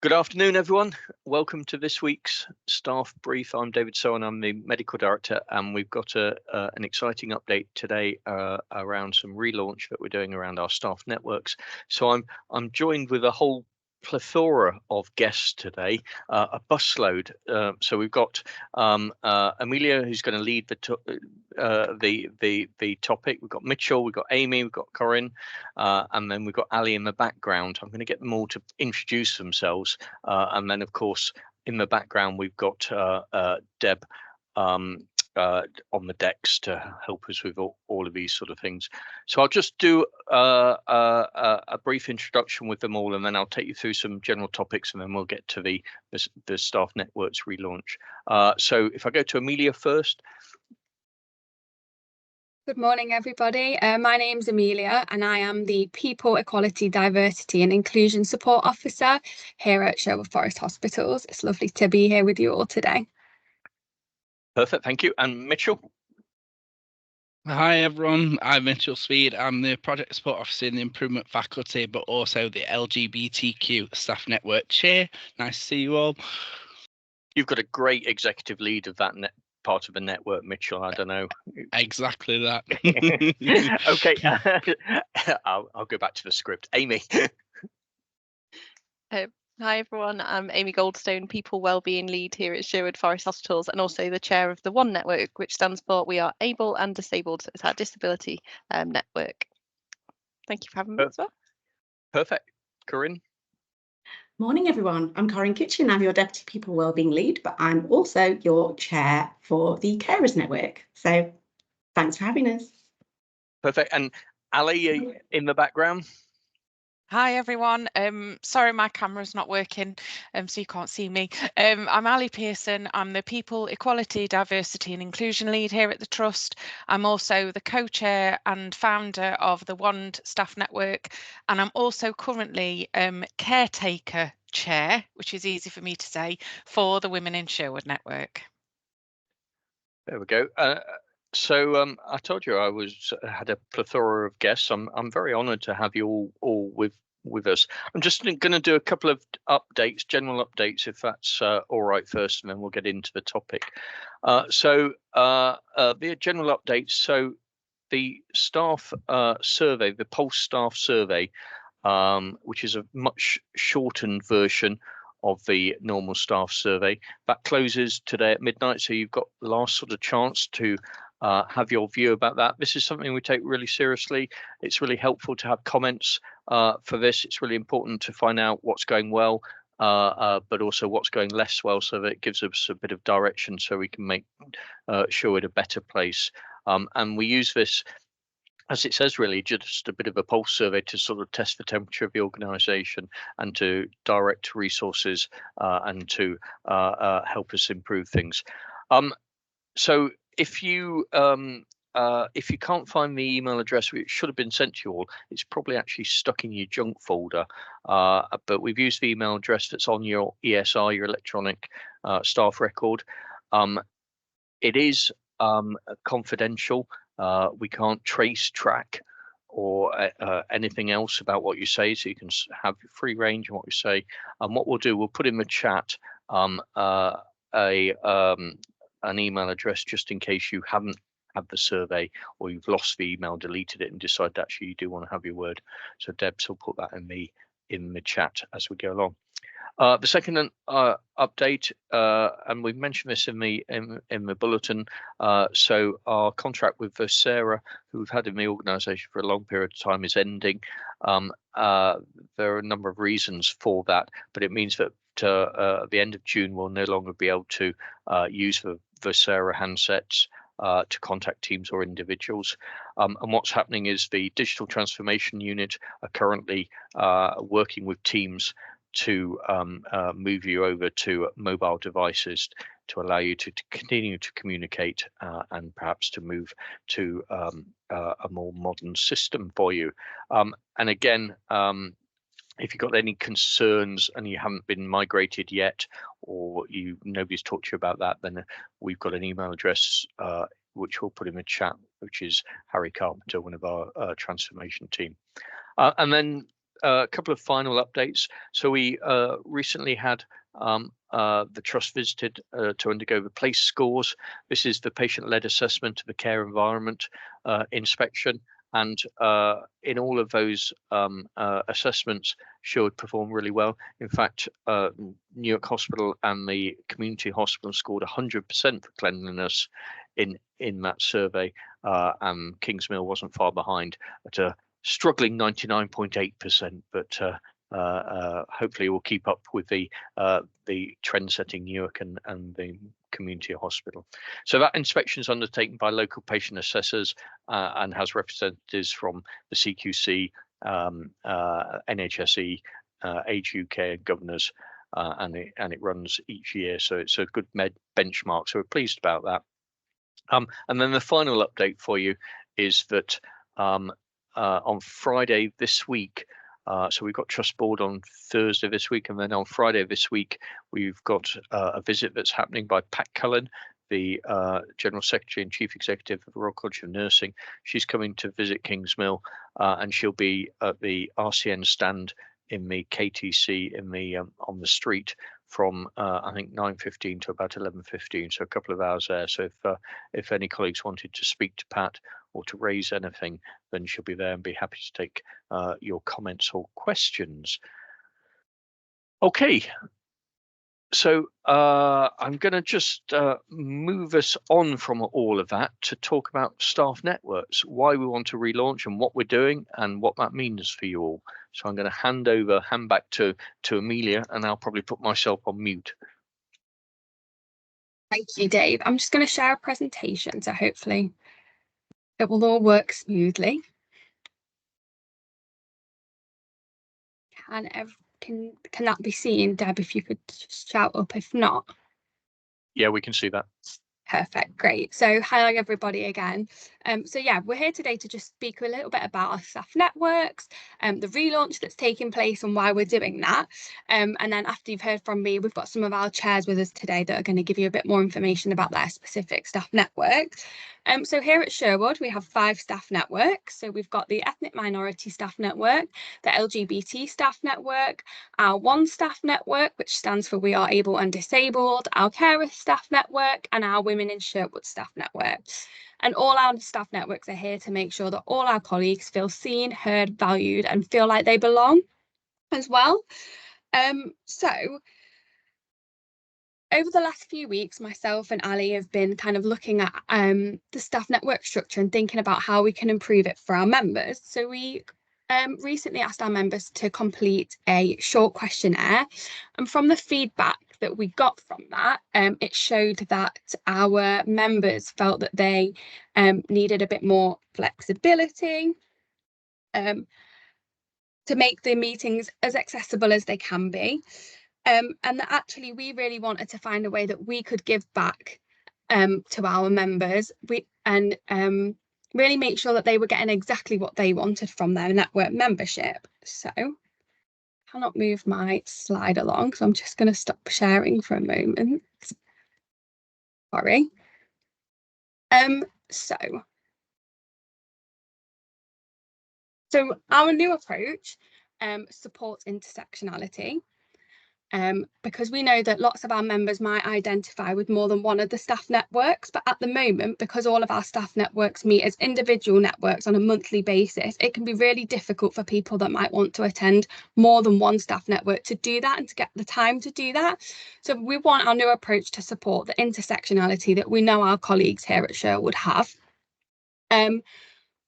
Good afternoon, everyone. Welcome to this week's staff brief. I'm David Sowen, I'm the medical director, and we've got an exciting update today around some relaunch that we're doing around our staff networks. So I'm joined with a whole plethora of guests today, a busload. So we've got Amelia, who's going to lead the topic. We've got Mitchell, we've got Amy, we've got Corinne, and then we've got Ali in the background. I'm going to get them all to introduce themselves, and then of course in the background we've got Deb on the decks to help us with all of these sort of things. So I'll just do a brief introduction with them all, and then I'll take you through some general topics, and then we'll get to the staff networks relaunch. So if I go to Amelia first. Good morning, everybody. My name's Amelia, and I am the People, Equality, Diversity and Inclusion Support Officer here at Sherwood Forest Hospitals. It's lovely to be here with you all today. Perfect, thank you. And Mitchell? Hi everyone, I'm Mitchell Speed. I'm the Project Support Officer in the Improvement Faculty, but also the LGBTQ Staff Network Chair. Nice to see you all. You've got a great executive lead of that part of the network, Mitchell. I don't know. Exactly that. Okay, I'll go back to the script. Amy. Hi everyone, I'm Amy Goldstone, People Wellbeing Lead here at Sherwood Forest Hospitals, and also the chair of the One Network, which stands for We Are Able and Disabled. So it's our disability network. Thank you for having me as well. Perfect. Corinne? Morning everyone, I'm Corinne Kitchen. I'm your Deputy People Wellbeing Lead, but I'm also your chair for the Carers Network. So thanks for having us. Perfect. And Ali in the background? Hi everyone. Sorry my camera's not working, so you can't see me. I'm Ali Pearson. I'm the People, Equality, Diversity and Inclusion Lead here at the Trust. I'm also the co-chair and founder of the WAND Staff Network, and I'm also currently caretaker chair, which is easy for me to say, for the Women in Sherwood Network. There we go. So I told you I had a plethora of guests. I'm very honoured to have you all with us. I'm just going to do a couple of updates, general updates, if that's all right first, and then we'll get into the topic. So the general updates. So the staff survey, the Pulse staff survey, which is a much shortened version of the normal staff survey, that closes today at midnight. So you've got the last sort of chance to have your view about that. This is something we take really seriously. It's really helpful to have comments for this. It's really important to find out what's going well, but also what's going less well, so that it gives us a bit of direction so we can make Sherwood a better place. And we use this, as it says, really just a bit of a pulse survey to sort of test the temperature of the organisation and to direct resources and to help us improve things. So if you can't find the email address which should have been sent to you all, it's probably actually stuck in your junk folder. But we've used the email address that's on your ESR, your electronic staff record. It is confidential. We can't track or anything else about what you say, so you can have free range in what you say. And what we'll do, we'll put in the chat an email address just in case you haven't had the survey or you've lost the email, deleted it, and decided actually you do want to have your word. So Debs will put that in the chat as we go along. The second update, and we've mentioned this in the bulletin. So our contract with Vocera, who we've had in the organisation for a long period of time, is ending. There are a number of reasons for that, but it means that at the end of June we'll no longer be able to use the Vocera handsets to contact teams or individuals. And what's happening is the digital transformation unit are currently working with teams to move you over to mobile devices to allow you to continue to communicate and perhaps to move to a more modern system for you. And again, if you've got any concerns and you haven't been migrated yet, or nobody's talked to you about that, then we've got an email address which we'll put in the chat, which is Harry Carpenter, one of our transformation team. And then a couple of final updates. So we recently had the trust visited to undergo the PLACE scores. This is the patient-led assessment of the care environment inspection. And in all of those assessments, Sherwood performed really well. In fact, Newark Hospital and the community hospital scored 100% for cleanliness in that survey, and Kingsmill wasn't far behind at a struggling 99.8%, but hopefully we'll keep up with the trend-setting Newark and the community hospital. So that inspection is undertaken by local patient assessors and has representatives from the CQC, NHSE, Age UK, and governors, and it runs each year. So it's a good benchmark. So we're pleased about that. And then the final update for you is that on Friday this week, so we've got Trust Board on Thursday this week, and then on Friday this week, we've got a visit that's happening by Pat Cullen, the General Secretary and Chief Executive of the Royal College of Nursing. She's coming to visit Kingsmill, and she'll be at the RCN stand in the KTC in the on the street from I think 9:15 to about 11:15, so a couple of hours there. So if any colleagues wanted to speak to Pat or to raise anything, then she'll be there and be happy to take your comments or questions. Okay, so I'm going to just move us on from all of that to talk about staff networks, why we want to relaunch and what we're doing and what that means for you all. So I'm going to hand back to Amelia, and I'll probably put myself on mute. Thank you, Dave. I'm just going to share a presentation, so hopefully it will all work smoothly. Can that be seen, Deb? If you could just shout up, if not. Yeah, we can see that. Perfect, great. So hi everybody again. So yeah, we're here today to just speak a little bit about our staff networks, the relaunch that's taking place and why we're doing that. And then after you've heard from me, we've got some of our chairs with us today that are going to give you a bit more information about their specific staff network. So here at Sherwood, we have 5 staff networks. So we've got the Ethnic Minority Staff Network, the LGBT Staff Network, our One Staff Network, which stands for We Are Able and Disabled, our Carer Staff Network, and our Women in Sherwood Staff Network. And all our staff networks are here to make sure that all our colleagues feel seen, heard, valued, and feel like they belong as well. So over the last few weeks, myself and Ali have been kind of looking at the staff network structure and thinking about how we can improve it for our members. So we recently asked our members to complete a short questionnaire, and from the feedback that we got from that, it showed that our members felt that they needed a bit more flexibility to make the meetings as accessible as they can be. And that actually we really wanted to find a way that we could give back to our members and really make sure that they were getting exactly what they wanted from their network membership. So I cannot move my slide along, so I'm just going to stop sharing for a moment. Sorry. So our new approach supports intersectionality. Because we know that lots of our members might identify with more than one of the staff networks, but at the moment, because all of our staff networks meet as individual networks on a monthly basis, it can be really difficult for people that might want to attend more than one staff network to do that and to get the time to do that. So we want our new approach to support the intersectionality that we know our colleagues here at Sherwood have.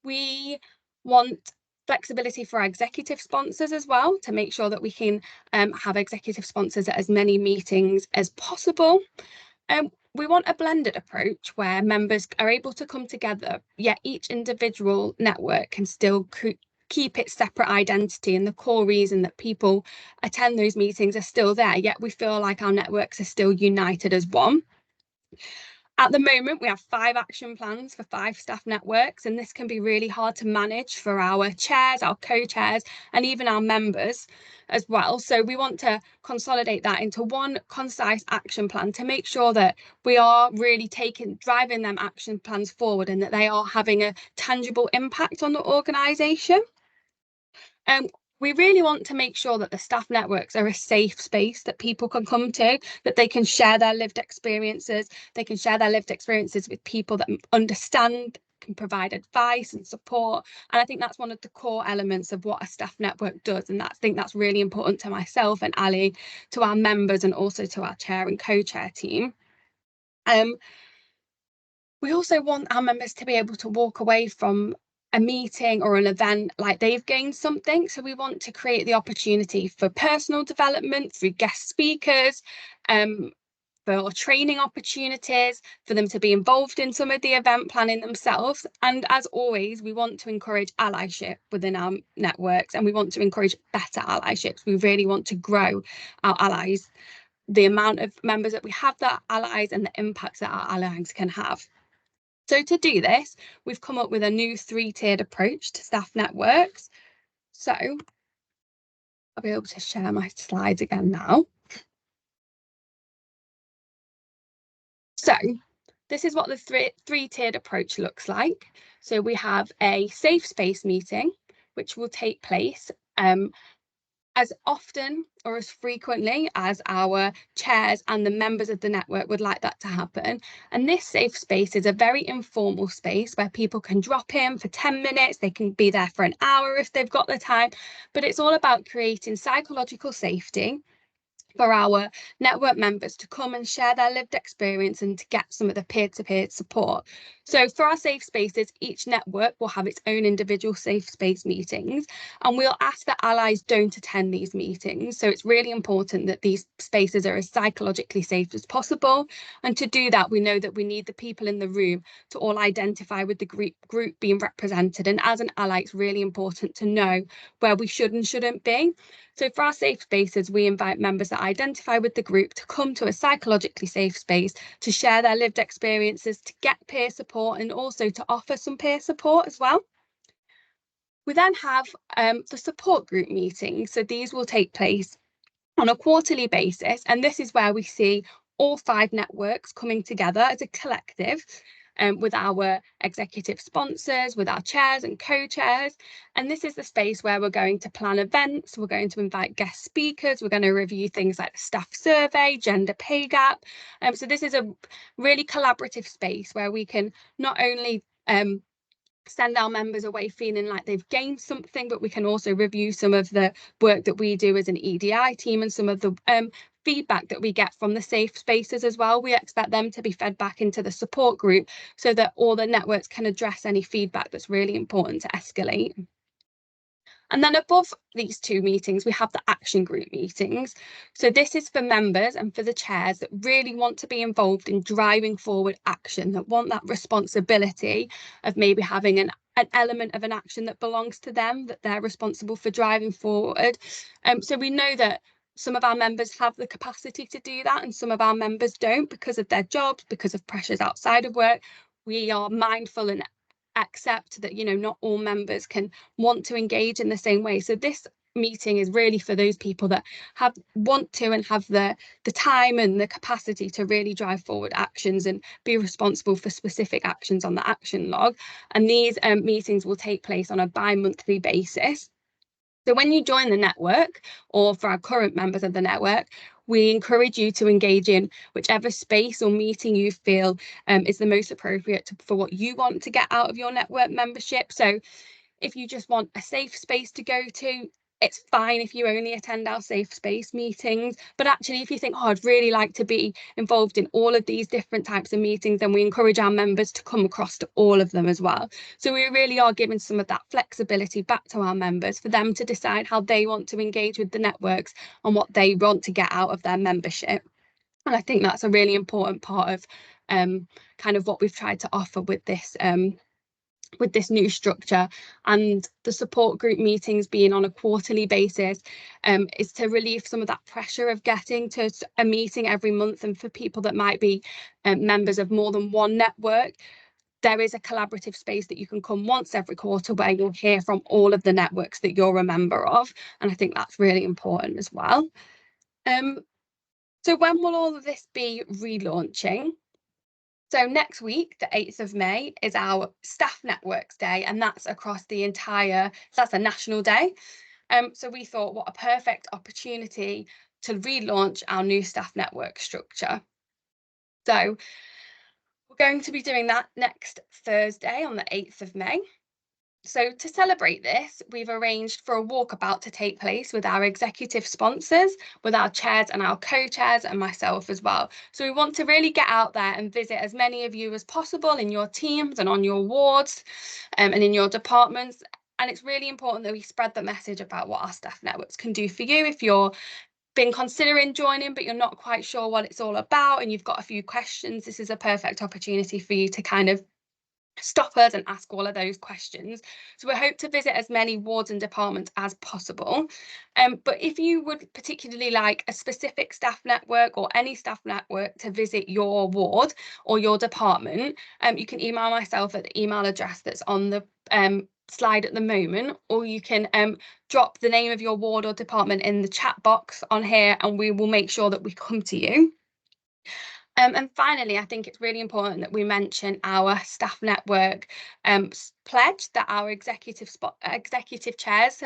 We want flexibility for our executive sponsors as well, to make sure that we can have executive sponsors at as many meetings as possible. We want a blended approach where members are able to come together, yet each individual network can still keep its separate identity, and the core reason that people attend those meetings are still there, yet we feel like our networks are still united as one. At the moment, we have 5 action plans for 5 staff networks, and this can be really hard to manage for our chairs, our co-chairs, and even our members as well. So we want to consolidate that into one concise action plan to make sure that we are really driving them action plans forward and that they are having a tangible impact on the organisation. we really want to make sure that the staff networks are a safe space that people can come to, that they can share their lived experiences, with people that understand, can provide advice and support. And I think that's one of the core elements of what a staff network does. And I think that's really important to myself and Ali, to our members, and also to our chair and co-chair team. We also want our members to be able to walk away from a meeting or an event like they've gained something. So we want to create the opportunity for personal development through guest speakers, for training opportunities, for them to be involved in some of the event planning themselves. And as always, we want to encourage allyship within our networks, and we want to encourage better allyships. We really want to grow our allies, the amount of members that we have that are allies, and the impacts that our allies can have. So to do this, we've come up with a new 3-tiered approach to staff networks. So I'll be able to share my slides again now. So this is what the three-tiered approach looks like. So we have a safe space meeting, which will take place as often or as frequently as our chairs and the members of the network would like that to happen. And this safe space is a very informal space where people can drop in for 10 minutes, they can be there for an hour if they've got the time, but it's all about creating psychological safety for our network members to come and share their lived experience and to get some of the peer-to-peer support. So for our safe spaces, each network will have its own individual safe space meetings, and we'll ask that allies don't attend these meetings. So it's really important that these spaces are as psychologically safe as possible. And to do that, we know that we need the people in the room to all identify with the group being represented. And as an ally, it's really important to know where we should and shouldn't be. So for our safe spaces, we invite members that identify with the group to come to a psychologically safe space to share their lived experiences, to get peer support, and also to offer some peer support as well. We then have the support group meetings. So these will take place on a quarterly basis, and this is where we see all 5 networks coming together as a collective, with our executive sponsors, with our chairs and co-chairs. And this is the space where we're going to plan events, we're going to invite guest speakers, we're going to review things like the staff survey, gender pay gap. So this is a really collaborative space where we can not only send our members away feeling like they've gained something, but we can also review some of the work that we do as an EDI team and some of the feedback that we get from the safe spaces as well. We expect them to be fed back into the support group so that all the networks can address any feedback that's really important to escalate. And then above these 2 meetings, we have the action group meetings. So this is for members and for the chairs that really want to be involved in driving forward action, that want that responsibility of maybe having an element of an action that belongs to them, that they're responsible for driving forward. So we know that some of our members have the capacity to do that and some of our members don't, because of their jobs, because of pressures outside of work. We are mindful and accept that, you know, not all members can want to engage in the same way. So this meeting is really for those people that want to and have the time and the capacity to really drive forward actions and be responsible for specific actions on the action log. And these meetings will take place on a bi-monthly basis. So when you join the network, or for our current members of the network, we encourage you to engage in whichever space or meeting you feel is the most appropriate for what you want to get out of your network membership. So if you just want a safe space to go to, it's fine if you only attend our safe space meetings. But actually, if you think, oh, I'd really like to be involved in all of these different types of meetings, then we encourage our members to come across to all of them as well. So we really are giving some of that flexibility back to our members for them to decide how they want to engage with the networks and what they want to get out of their membership. And I think that's a really important part of kind of what we've tried to offer with this new structure. And the support group meetings being on a quarterly basis is to relieve some of that pressure of getting to a meeting every month. And for people that might be members of more than one network, there is a collaborative space that you can come once every quarter where you'll hear from all of the networks that you're a member of. And I think that's really important as well. So when will all of this be relaunching? So next week, the 8th of May, is our Staff Networks Day, and that's across the entire, so that's a national day. So we thought, what a perfect opportunity to relaunch our new staff network structure. So we're going to be doing that next Thursday on the 8th of May. So to celebrate this, we've arranged for a walkabout to take place with our executive sponsors, with our chairs and our co-chairs and myself as well. So we want to really get out there and visit as many of you as possible in your teams and on your wards and in your departments. And it's really important that we spread the message about what our staff networks can do for you. If you're been considering joining, but you're not quite sure what it's all about and you've got a few questions, this is a perfect opportunity for you to kind of stop us and ask all of those questions. So we hope to visit as many wards and departments as possible. But if you would particularly like a specific staff network or any staff network to visit your ward or your department, you can email myself at the email address that's on the slide at the moment, or you can drop the name of your ward or department in the chat box on here and we will make sure that we come to you. And finally, I think it's really important that we mention our staff network pledge that our executive chairs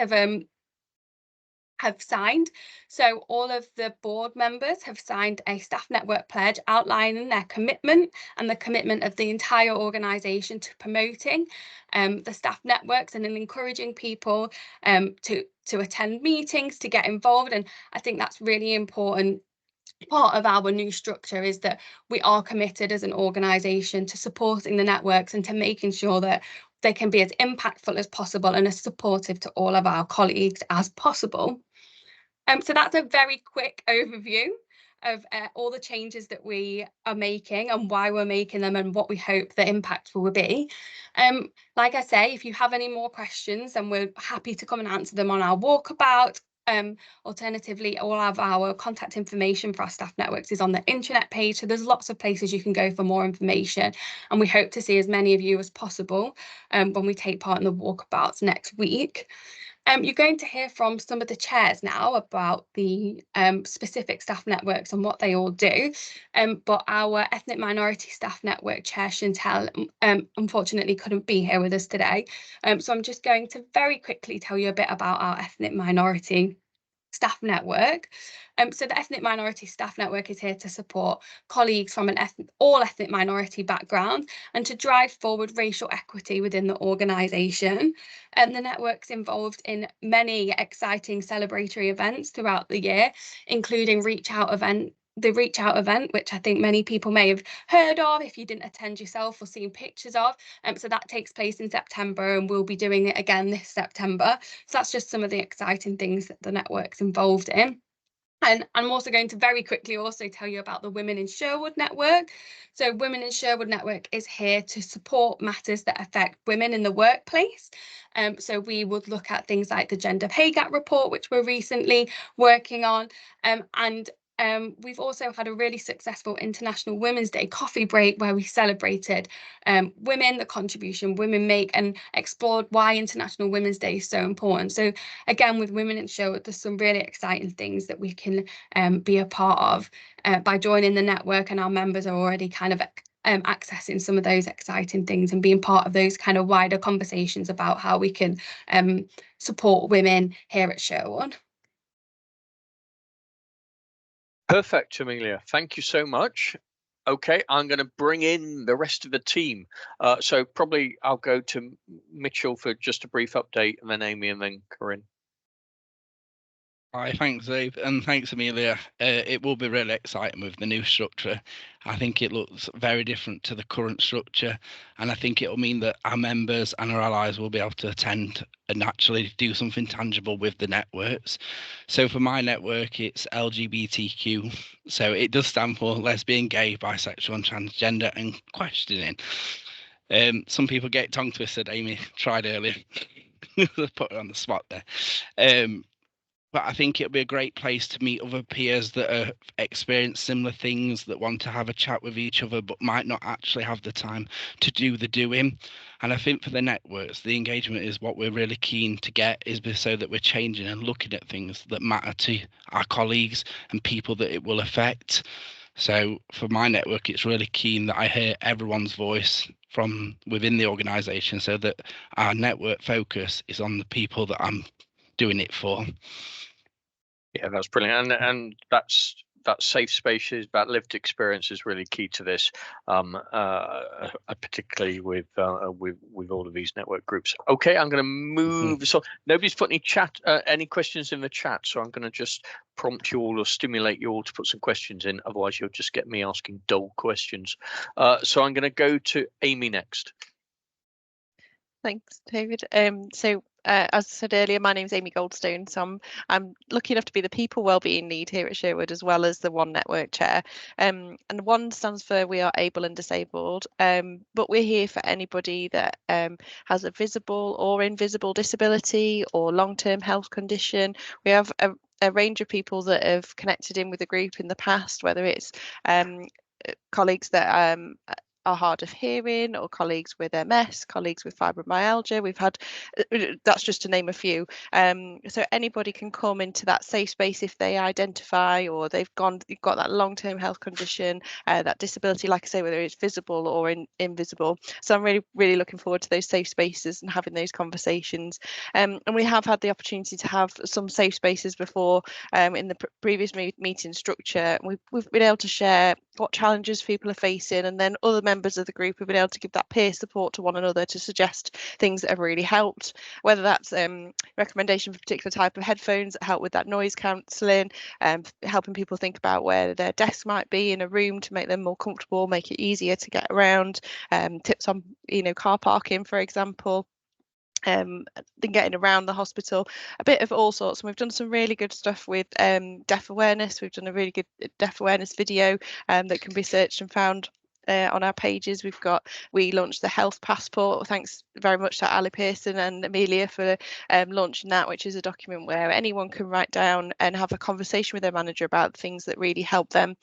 have signed. So all of the board members have signed a staff network pledge outlining their commitment and the commitment of the entire organisation to promoting the staff networks and encouraging people to attend meetings, to get involved. And I think that's really important. Part of our new structure is that we are committed as an organisation to supporting the networks and to making sure that they can be as impactful as possible and as supportive to all of our colleagues as possible. So that's a very quick overview of all the changes that we are making and why we're making them and what we hope the impact will be. Like I say, if you have any more questions, then we're happy to come and answer them on our walkabout. Alternatively, all of our contact information for our staff networks is on the intranet page, so there's lots of places you can go for more information, and we hope to see as many of you as possible when we take part in the walkabouts next week. You're going to hear from some of the chairs now about the specific staff networks and what they all do, but our ethnic minority staff network chair, Chantel, unfortunately couldn't be here with us today. So I'm just going to very quickly tell you a bit about our ethnic minority staff network. So the Ethnic Minority Staff Network is here to support colleagues from an all ethnic minority background and to drive forward racial equity within the organisation. And the network's involved in many exciting celebratory events throughout the year, including the Reach Out event, which I think many people may have heard of if you didn't attend yourself or seen pictures of. So that takes place in September and we'll be doing it again this September. So that's just some of the exciting things that the network's involved in. And I'm also going to very quickly also tell you about the Women in Sherwood Network. So Women in Sherwood Network is here to support matters that affect women in the workplace. So we would look at things like the Gender Pay Gap report, which we're recently working on, and we've also had a really successful International Women's Day coffee break where we celebrated women, the contribution women make, and explored why International Women's Day is so important. So again, with Women in Sherwood, there's some really exciting things that we can be a part of by joining the network, and our members are already kind of accessing some of those exciting things and being part of those kind of wider conversations about how we can support women here at Sherwood. Perfect, Amelia. Thank you so much. Okay, I'm going to bring in the rest of the team. So probably I'll go to Mitchell for just a brief update, and then Amy, and then Corinne. Hi, thanks, Dave, and thanks, Amelia. It will be really exciting with the new structure. I think it looks very different to the current structure, and I think it will mean that our members and our allies will be able to attend and actually do something tangible with the networks. So for my network, it's LGBTQ. So it does stand for lesbian, gay, bisexual, and transgender, and questioning. Some people get tongue twisted. Amy tried earlier. Put her on the spot there. But I think it'll be a great place to meet other peers that have experienced similar things, that want to have a chat with each other, but might not actually have the time to do the doing. And I think for the networks, the engagement is what we're really keen to get, is so that we're changing and looking at things that matter to our colleagues and people that it will affect. So for my network, it's really keen that I hear everyone's voice from within the organisation, so that our network focus is on the people that I'm doing it for. Yeah, that's brilliant, and that's that safe spaces, that lived experience is really key to this, particularly with all of these network groups. Okay, I'm going to move. So nobody's put any questions in the chat, so I'm going to just prompt you all or stimulate you all to put some questions in. Otherwise, you'll just get me asking dull questions. So I'm going to go to Amy next. Thanks, David. As I said earlier, my name is Amy Goldstone, so I'm lucky enough to be the People Wellbeing Lead here at Sherwood, as well as the One Network Chair. And One stands for We Are Able and Disabled, but we're here for anybody that has a visible or invisible disability or long-term health condition. We have a range of people that have connected in with the group in the past, whether it's colleagues that are hard of hearing, or colleagues with MS, colleagues with fibromyalgia. We've had, that's just to name a few. So anybody can come into that safe space if they identify or they've got that long-term health condition, that disability, like I say, whether it's visible or invisible. So I'm really looking forward to those safe spaces and having those conversations. And we have had the opportunity to have some safe spaces before in the previous meeting structure. We've been able to share what challenges people are facing, and then other members of the group have been able to give that peer support to one another to suggest things that have really helped, whether that's recommendation for a particular type of headphones that help with that noise cancelling, helping people think about where their desk might be in a room to make them more comfortable, make it easier to get around, tips on car parking, for example. Then getting around the hospital, a bit of all sorts. And we've done some really good stuff with deaf awareness. We've done a really good deaf awareness video that can be searched and found on our pages. We launched the health passport. Thanks very much to Ali Pearson and Amelia for launching that, which is a document where anyone can write down and have a conversation with their manager about things that really help them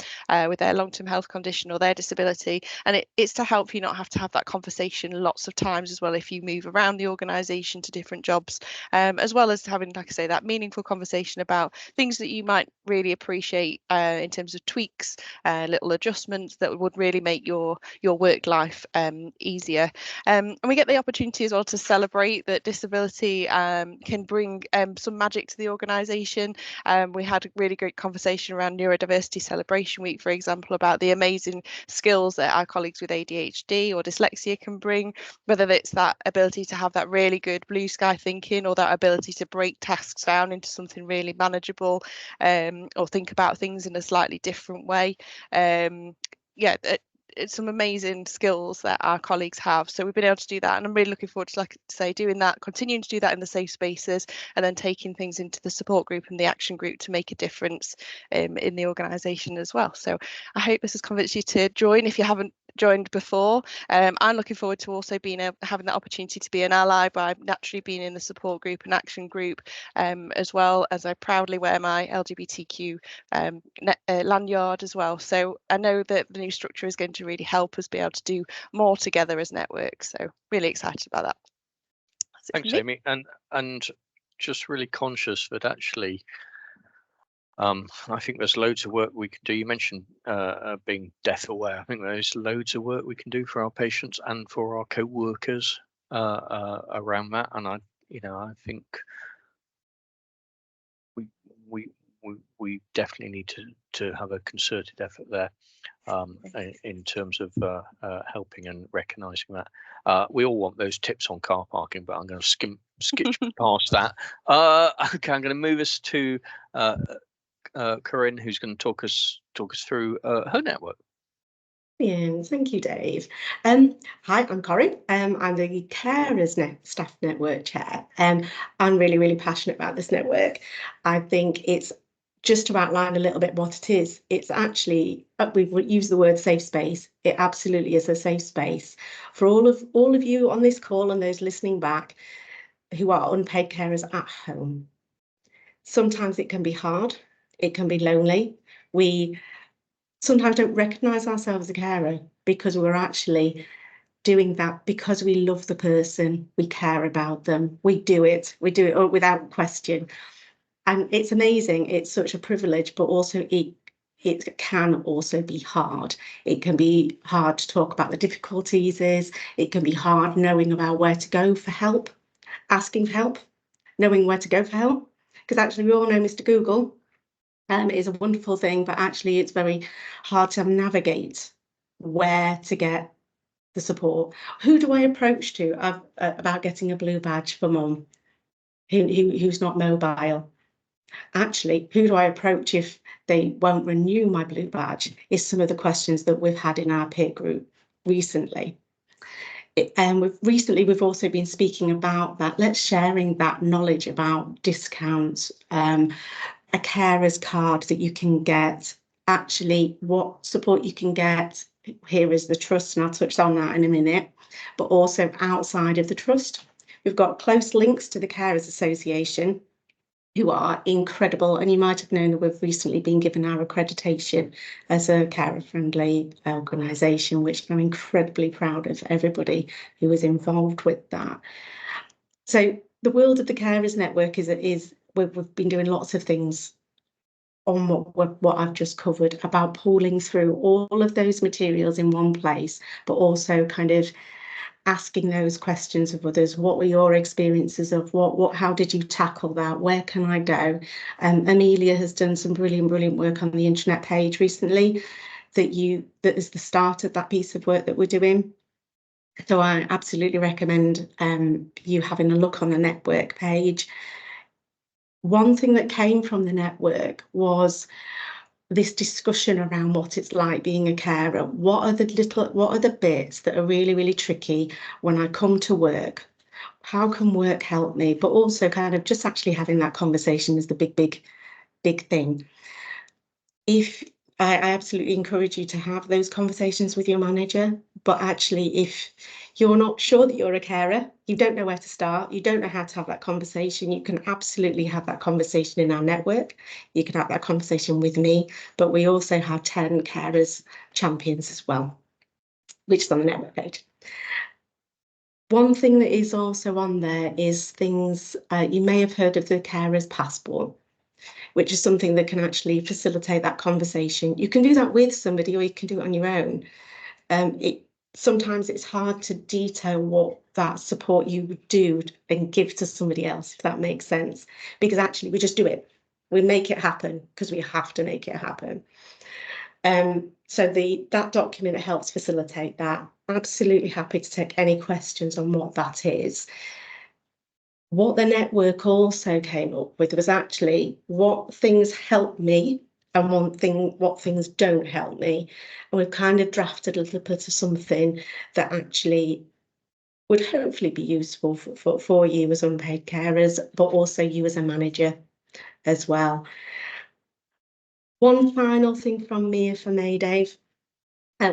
with their long-term health condition or their disability. And it's to help you not have to have that conversation lots of times as well if you move around the organisation to different jobs, as well as having, like I say, that meaningful conversation about things that you might really appreciate in terms of tweaks, little adjustments that would really make your work life easier. And we get the opportunity as well to celebrate that disability can bring some magic to the organisation. We had a really great conversation around Neurodiversity Celebration Week, for example, about the amazing skills that our colleagues with ADHD or dyslexia can bring, whether it's that ability to have that really good blue sky thinking, or that ability to break tasks down into something really manageable, or think about things in a slightly different way. It's some amazing skills that our colleagues have. So we've been able to do that, and I'm really looking forward to, like I say, doing that, continuing to do that in the safe spaces, and then taking things into the support group and the action group to make a difference in the organisation as well. So I hope this has convinced you to join if you haven't joined before. I'm looking forward to also having the opportunity to be an ally by naturally being in the support group and action group, as well as I proudly wear my LGBTQ lanyard as well. So I know that the new structure is going to really help us be able to do more together as networks. So really excited about that. Thanks, Amy. And just really conscious that actually I think there's loads of work we can do. You mentioned being death aware. I think there's loads of work we can do for our patients and for our co-workers around that. And I think we definitely need to have a concerted effort there in terms of helping and recognising that. We all want those tips on car parking, but I'm going to skip past that. Okay, I'm going to move us to Corinne, who's going to talk us through her network. Brilliant, thank you, Dave. Hi, I'm Corinne. I'm the Carers Staff Network Chair. I'm really passionate about this network. I think it's just to outline a little bit what it is. It's actually, we've used the word safe space. It absolutely is a safe space for all of you on this call and those listening back who are unpaid carers at home. Sometimes it can be hard. It can be lonely. We sometimes don't recognise ourselves as a carer because we're actually doing that because we love the person, we care about them, we do it without question. And it's amazing, it's such a privilege, but also it can also be hard. It can be hard to talk about the difficulties, it can be hard knowing about where to go for help, asking for help. knowing where to go for help, because actually we all know Mr. Google is a wonderful thing, but actually it's very hard to navigate where to get the support. Who do I approach to about getting a blue badge for mum who's not mobile? Actually, who do I approach if they won't renew my blue badge? Is some of the questions that we've had in our peer group recently. And we've also been speaking about that. Let's sharing that knowledge about discounts, a carer's card that you can get, actually what support you can get. Here is the trust, and I'll touch on that in a minute, but also outside of the trust. We've got close links to the Carers Association, who are incredible, and you might have known that we've recently been given our accreditation as a carer-friendly organisation, which I'm incredibly proud of everybody who was involved with that. So the world of the Carers Network is we've been doing lots of things on what I've just covered about pulling through all of those materials in one place, but also kind of asking those questions of others. What were your experiences of how did you tackle that? Where can I go? Amelia has done some brilliant work on the intranet page recently that is the start of that piece of work that we're doing. So I absolutely recommend you having a look on the network page. One thing that came from the network was this discussion around what it's like being a carer. What are the bits that are really tricky when I come to work? How can work help me? But also kind of just actually having that conversation is the big thing. If I absolutely encourage you to have those conversations with your manager, but actually if you're not sure that you're a carer, you don't know where to start, you don't know how to have that conversation, you can absolutely have that conversation in our network. You can have that conversation with me, but we also have 10 carers champions as well, which is on the network page. One thing that is also on there is things, you may have heard of the Carers Passport, which is something that can actually facilitate that conversation. You can do that with somebody or you can do it on your own. Sometimes it's hard to detail what that support you would do and give to somebody else, if that makes sense, because actually we just do it. We make it happen because we have to make it happen. So that document helps facilitate that. Absolutely happy to take any questions on what that is. What the network also came up with was actually what things help me and what things don't help me. And we've kind of drafted a little bit of something that actually would hopefully be useful for you as unpaid carers, but also you as a manager as well. One final thing from me, if I may, Dave.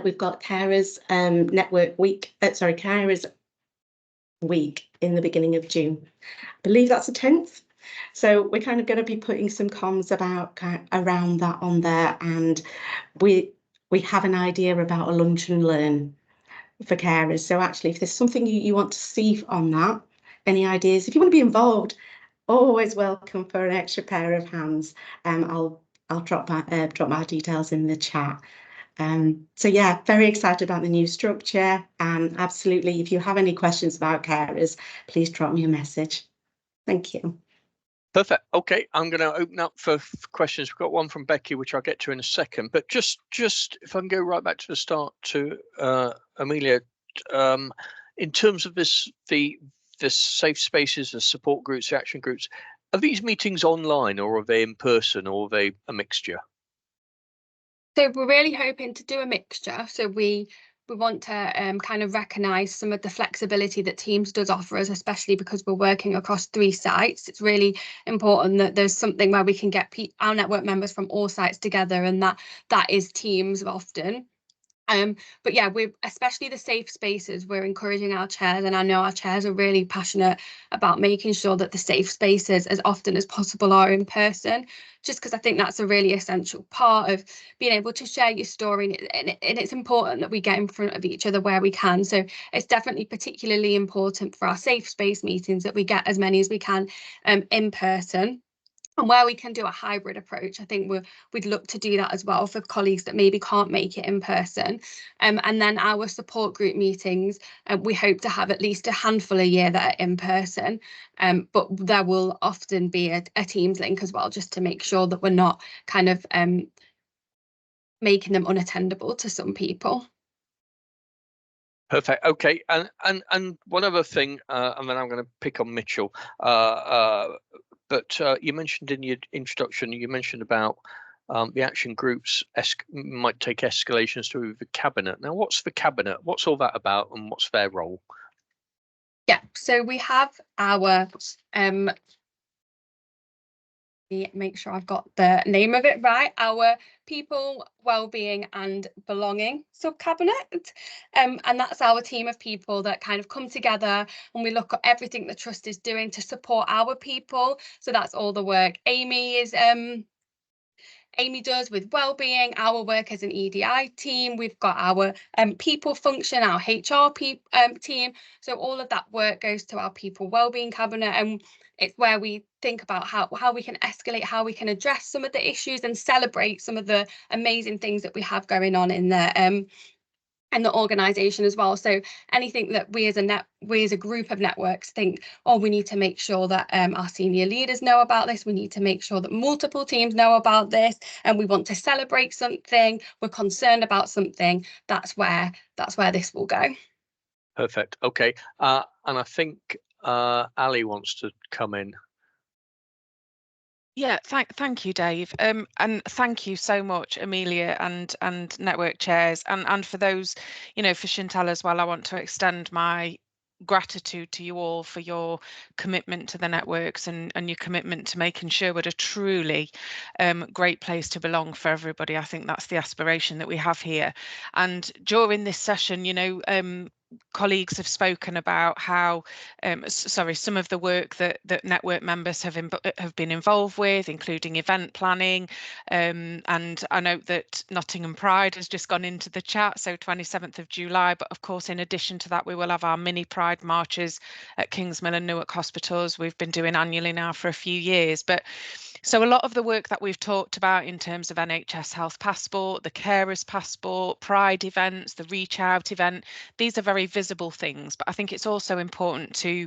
We've got Carers Network Week, Carers Week in the beginning of June. I believe that's the 10th. So we're kind of going to be putting some comms around that on there, and we have an idea about a lunch and learn for carers. So actually, if there's something you want to see on that, any ideas, if you want to be involved, always welcome for an extra pair of hands. I'll drop my details in the chat. So yeah, very excited about the new structure, and absolutely, if you have any questions about carers, please drop me a message. Thank you. Perfect. Okay, I'm going to open up for questions. We've got one from Becky, which I'll get to in a second. But just if I can go right back to the start to Amelia, in terms of the safe spaces, the support groups, the action groups, are these meetings online or are they in person or are they a mixture? So we're really hoping to do a mixture. So we want to kind of recognise some of the flexibility that Teams does offer us, especially because we're working across 3 sites. It's really important that there's something where we can get our network members from all sites together, and that is Teams often. But yeah, we're especially the safe spaces, we're encouraging our chairs, and I know our chairs are really passionate about making sure that the safe spaces as often as possible are in person, just because I think that's a really essential part of being able to share your story, and it's important that we get in front of each other where we can. So it's definitely particularly important for our safe space meetings that we get as many as we can in person. And where we can do a hybrid approach, I think we'd look to do that as well for colleagues that maybe can't make it in person. And then our support group meetings, we hope to have at least a handful a year that are in person. But there will often be a Teams link as well, just to make sure that we're not kind of making them unattendable to some people. Perfect. Okay. And one other thing, and then I'm going to pick on Mitchell. But you mentioned in your introduction, you mentioned about the action groups might take escalations through the cabinet. Now, what's the cabinet? What's all that about, and what's their role? Yeah, so we have our make sure I've got the name of it right, our People, Wellbeing and Belonging sub-cabinet. And that's our team of people that kind of come together and we look at everything the trust is doing to support our people. So that's all the work Amy does with wellbeing, our work as an EDI team. We've got our people function, our HR team. So all of that work goes to our people wellbeing cabinet, and it's where we think about how we can escalate, how we can address some of the issues and celebrate some of the amazing things that we have going on in there. And the organisation as well. So anything that we as a group of networks think, oh, we need to make sure that our senior leaders know about this. We need to make sure that multiple teams know about this, and we want to celebrate something. We're concerned about something. That's where this will go. Perfect. Okay. And I think Ali wants to come in. Yeah, thank you, Dave. And thank you so much, Amelia and network chairs, and for those, for Chantal as well. I want to extend my gratitude to you all for your commitment to the networks and your commitment to making Sherwood a truly great place to belong for everybody. I think that's the aspiration that we have here. And during this session, colleagues have spoken about how, some of the work that network members have been involved with, including event planning. And I note that Nottingham Pride has just gone into the chat, so 27th of July. But of course, in addition to that, we will have our mini Pride marches at Kingsmill and Newark hospitals. We've been doing annually now for a few years. But so a lot of the work that we've talked about in terms of NHS Health Passport, the Carers Passport, Pride events, the Reach Out event, these are very visible things. But I think it's also important to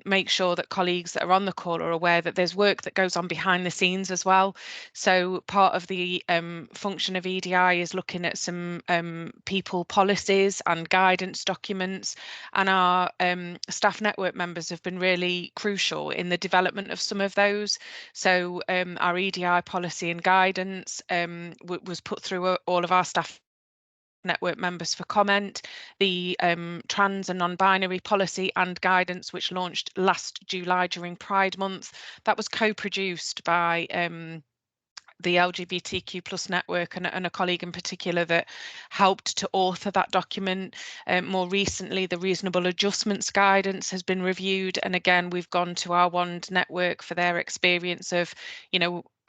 make sure that colleagues that are on the call are aware that there's work that goes on behind the scenes as well. So part of the function of EDI is looking at some people policies and guidance documents, and our staff network members have been really crucial in the development of some of those. So our EDI policy and guidance was put through all of our staff network members for comment. The trans and non-binary policy and guidance, which launched last July during Pride Month, that was co-produced by the LGBTQ+ network and a colleague in particular that helped to author that document. More recently, the reasonable adjustments guidance has been reviewed, and again we've gone to our WAND network for their experience of,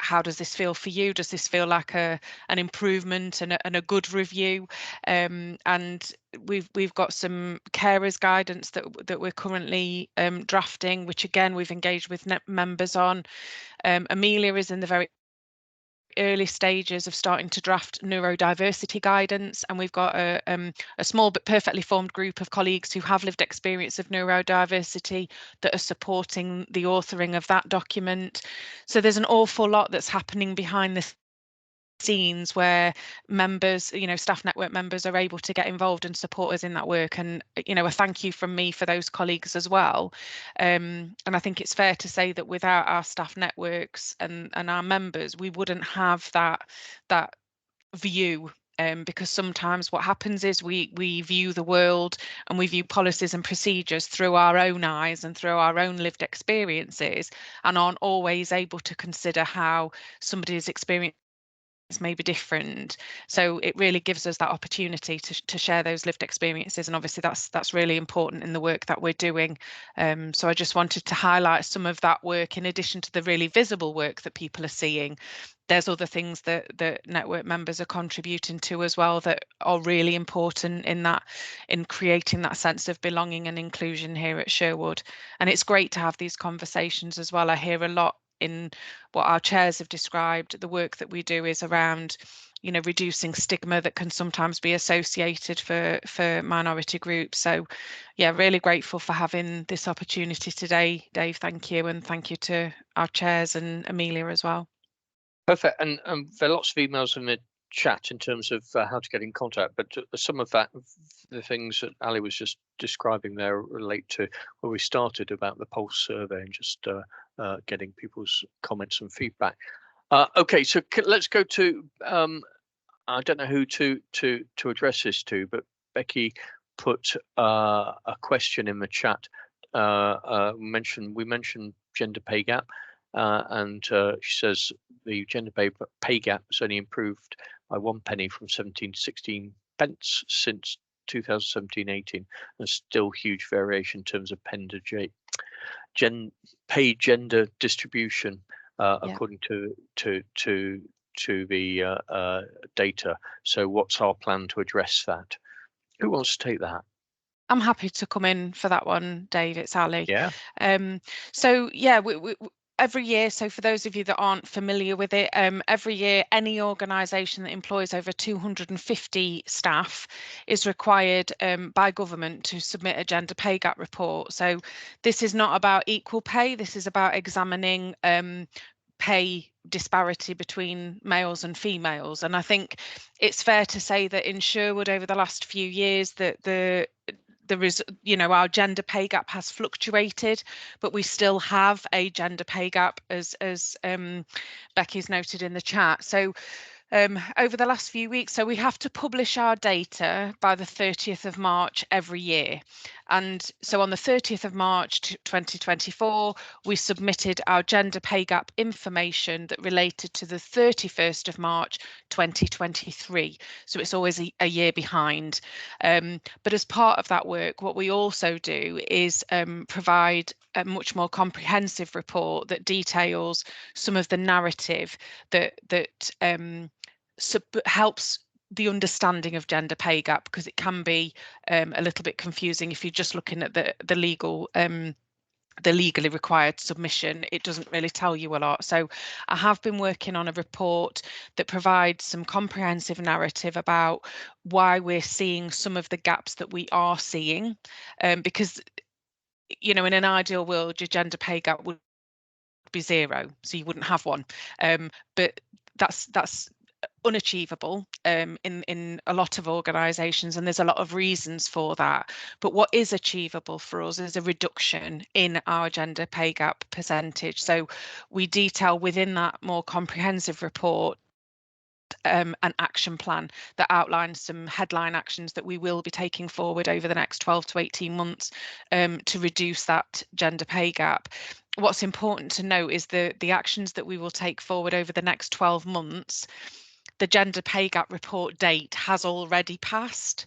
how does this feel for you? Does this feel like an improvement and a good review? And we've got some carers guidance that we're currently drafting, which again we've engaged with members on. Amelia is in the very early stages of starting to draft neurodiversity guidance, and we've got a small but perfectly formed group of colleagues who have lived experience of neurodiversity that are supporting the authoring of that document. So there's an awful lot that's happening behind the scenes where members, staff network members are able to get involved and support us in that work. And, a thank you from me for those colleagues as well. And I think it's fair to say that without our staff networks and our members, we wouldn't have that view. Because sometimes what happens is we view the world and we view policies and procedures through our own eyes and through our own lived experiences, and aren't always able to consider how somebody's experience may be different. So it really gives us that opportunity to share those lived experiences, and obviously that's really important in the work that we're doing. So I just wanted to highlight some of that work in addition to the really visible work that people are seeing. There's other things that network members are contributing to as well that are really important in creating that sense of belonging and inclusion here at Sherwood. And it's great to have these conversations as well. I hear a lot in what our chairs have described, the work that we do is around, you know, reducing stigma that can sometimes be associated for minority groups. So yeah, really grateful for having this opportunity today, Dave. Thank you, and thank you to our chairs and Amelia as well. Perfect. And there are lots of emails in the chat in terms of how to get in contact, but some of that, the things that Ali was just describing there, relate to where we started about the Pulse survey and just getting people's comments and feedback. Okay, so let's go to I don't know who to address this to, but Becky put a question in the chat. We mentioned gender pay gap, and she says the gender pay gap has only improved by 1 penny from 17 to 16 pence since 2017-18. There's still huge variation in terms of pay gender distribution, according to the data. So what's our plan to address that? Who wants to take that? I'm happy to come in for that one, Dave. It's Ali. Yeah. So yeah, we every year, so for those of you that aren't familiar with it, every year any organisation that employs over 250 staff is required by government to submit a gender pay gap report. So this is not about equal pay, this is about examining pay disparity between males and females. And I think it's fair to say that in Sherwood over the last few years that there is, you know, our gender pay gap has fluctuated, but we still have a gender pay gap, as Becky's noted in the chat. So over the last few weeks, so we have to publish our data by the 30th of March every year. And so on the 30th of March 2024, we submitted our gender pay gap information that related to the 31st of March 2023. So it's always a year behind. But as part of that work, what we also do is provide a much more comprehensive report that details some of the narrative that helps the understanding of gender pay gap, because it can be a little bit confusing if you're just looking at the legally required submission. It doesn't really tell you a lot. So I have been working on a report that provides some comprehensive narrative about why we're seeing some of the gaps that we are seeing, because, you know, in an ideal world, your gender pay gap would be 0, so you wouldn't have one, but that's unachievable in a lot of organisations, and there's a lot of reasons for that. But what is achievable for us is a reduction in our gender pay gap percentage. So we detail within that more comprehensive report an action plan that outlines some headline actions that we will be taking forward over the next 12 to 18 months to reduce that gender pay gap. What's important to note is the actions that we will take forward over the next 12 months. The gender pay gap report date has already passed.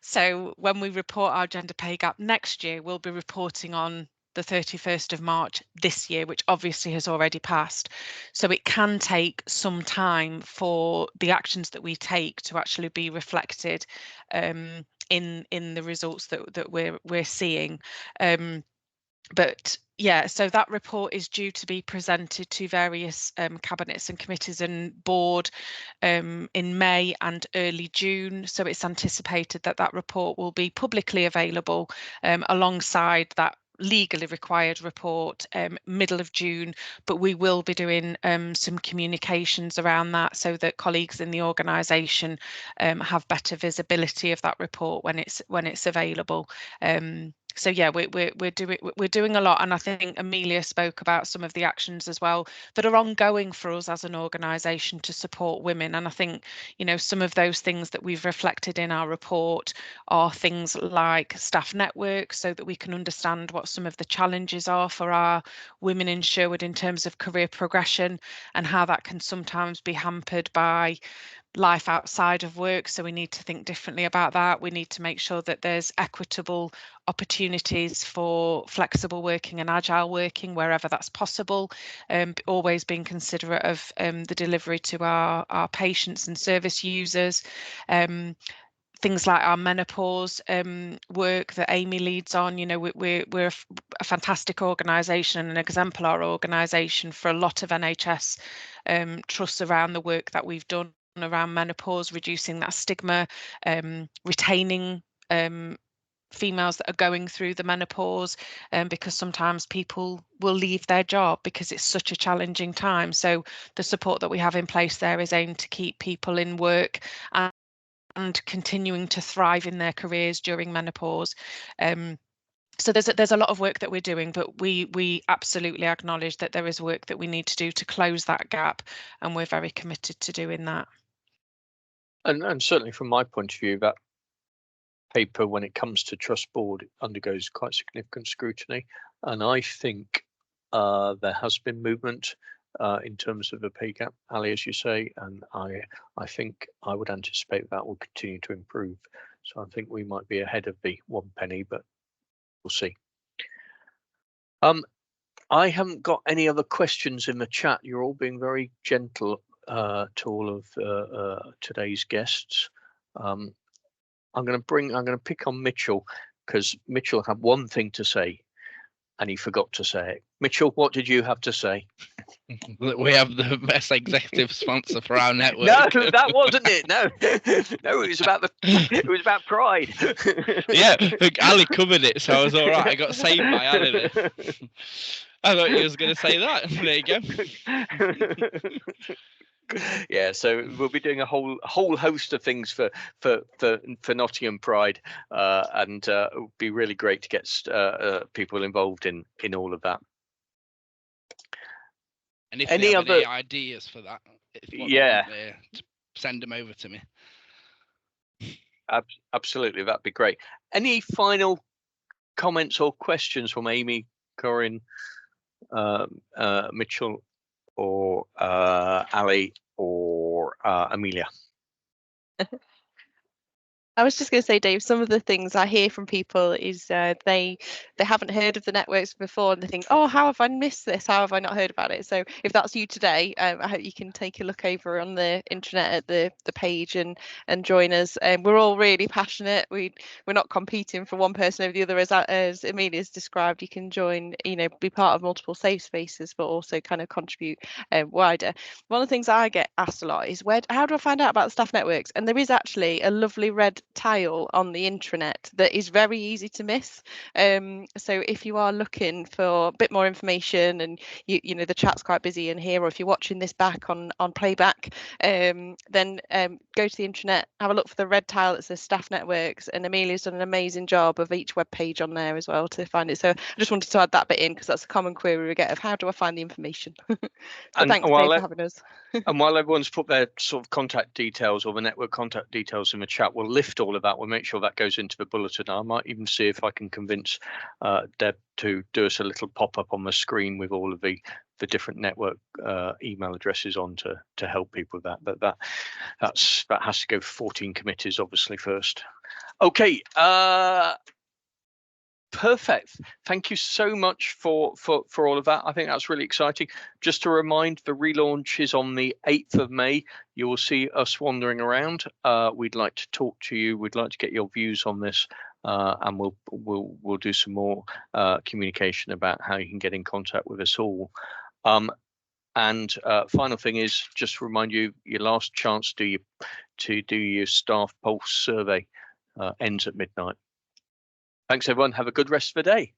So when we report our gender pay gap next year, we'll be reporting on the 31st of March this year, which obviously has already passed. So it can take some time for the actions that we take to actually be reflected in the results that we're seeing. But yeah, so that report is due to be presented to various cabinets and committees and board in May and early June. So it's anticipated that that report will be publicly available alongside that legally required report middle of June, but we will be doing some communications around that so that colleagues in the organisation have better visibility of that report when it's available. So yeah, we're doing a lot, and I think Amelia spoke about some of the actions as well that are ongoing for us as an organisation to support women. And I think, you know, some of those things that we've reflected in our report are things like staff network, so that we can understand what some of the challenges are for our women in Sherwood in terms of career progression, and how that can sometimes be hampered by life outside of work. So we need to think differently about that. We need to make sure that there's equitable opportunities for flexible working and agile working wherever that's possible, always being considerate of the delivery to our patients and service users. things like our menopause work that Amy leads on. You know, we're a fantastic organisation and an exemplar organisation for a lot of NHS trusts around the work that we've done around menopause, reducing that stigma, retaining females that are going through the menopause, because sometimes people will leave their job because it's such a challenging time. So the support that we have in place there is aimed to keep people in work and continuing to thrive in their careers during menopause. So there's a lot of work that we're doing, but we absolutely acknowledge that there is work that we need to do to close that gap, and we're very committed to doing that. And certainly from my point of view, that paper, when it comes to trust board, undergoes quite significant scrutiny, and I think there has been movement in terms of the pay gap, Ali, as you say, and I think I would anticipate that will continue to improve. So I think we might be ahead of the 1 penny, but we'll see. I haven't got any other questions in the chat. You're all being very gentle to all of today's guests. I'm going to pick on Mitchell, because Mitchell had one thing to say and he forgot to say it. Mitchell, what did you have to say? That we have the best executive sponsor for our network. No, that wasn't it. No, no, it was about pride. Yeah, Ali covered it, so I was all right. I got saved by Ali there. I thought you was going to say that. There you go. Yeah, so we'll be doing a whole host of things for Nottingham Pride, and it would be really great to get people involved in all of that. And if any other ideas for that, yeah, send them over to me. Absolutely, that'd be great. Any final comments or questions from Amy, Corinne, Mitchell, or Ali, or Amelia? I was just going to say, Dave, some of the things I hear from people is they haven't heard of the networks before, and they think, oh, how have I missed this? How have I not heard about it? So if that's you today, I hope you can take a look over on the intranet at the page and join us. We're all really passionate. We're not competing for one person over the other, as Amelia's described. You can join, be part of multiple safe spaces, but also kind of contribute wider. One of the things I get asked a lot is, how do I find out about the staff networks? And there is actually a lovely red tile on the intranet that is very easy to miss. So if you are looking for a bit more information, and you know the chat's quite busy in here, or if you're watching this back on playback, then go to the intranet, have a look for the red tile that says staff networks, and Amelia's done an amazing job of each web page on there as well to find it. So I just wanted to add that bit in, because that's a common query we get of how do I find the information. So thanks, Dave, for having us. And while everyone's put their sort of contact details or the network contact details in the chat, we'll lift all of that. We'll make sure that goes into the bulletin. I might even see if I can convince Deb to do us a little pop-up on the screen with all of the different network email addresses on to help people with that. But that has to go 14 committees obviously first. Okay. Perfect. Thank you so much for all of that. I think that's really exciting. Just to remind, the relaunch is on the 8th of May. You will see us wandering around. We'd like to talk to you. We'd like to get your views on this, and we'll do some more communication about how you can get in contact with us all. And final thing is just to remind you, your last chance to do your staff pulse survey ends at midnight. Thanks, everyone. Have a good rest of the day.